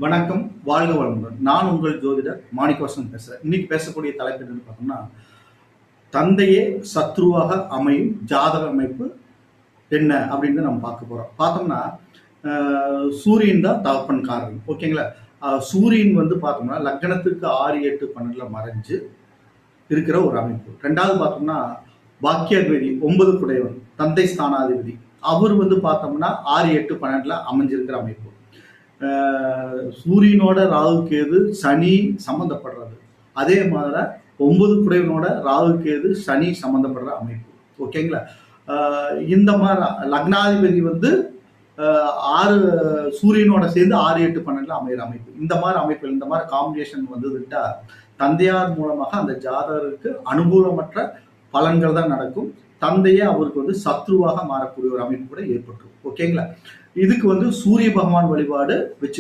வணக்கம், வாழ்க வளமுடன். நான் உங்கள் ஜோதிடர் மாணிக்கவாசன் பேசுறேன். இன்னைக்கு பேசக்கூடிய தலைப்பு என்னன்னு பார்த்தோம்னா, தந்தையே சத்ருவாக அமையும் ஜாதக அமைப்பு என்ன அப்படின்னு நம்ம பார்க்க போறோம். பார்த்தோம்னா சூரியன் தான் தகப்பன்காரன். ஓகேங்களா? சூரியன் வந்து பார்த்தோம்னா லக்னத்துக்கு 6, 8, 12 மறைஞ்சு இருக்கிற ஒரு அமைப்பு. ரெண்டாவது பார்த்தோம்னா பாக்கியாதிபதி 9 குடையவன் தந்தை ஸ்தானாதிபதி அவர் வந்து பார்த்தோம்னா 6, 8, 12 அமைஞ்சிருக்கிற அமைப்பு. சூரியனோட ராகு கேது சனி சம்பந்தப்படுறது. அதே மாதிரி 9 குடையவனோட ராகு கேது சனி சம்பந்தப்படுற அமைப்பு. ஓகேங்களா? இந்த மாதிரி லக்னாதிபதி வந்து 6 சூரியனோட சேர்ந்து 6, 8, 12 அமைகிற அமைப்பு. இந்த மாதிரி அமைப்பு, இந்த மாதிரி காம்பினேஷன் வந்துட்டா தந்தையார் மூலமாக அந்த ஜாதகருக்கு அனுகூலமற்ற பலன்கள் தான் நடக்கும். தந்தையே அவருக்கு வந்து சத்ருவாக மாறக்கூடிய ஒரு அமைப்பு கூட ஏற்பட்டுரும். ஓகேங்களா? இதுக்கு வந்து சூரிய பகவான் வழிபாடு வச்சு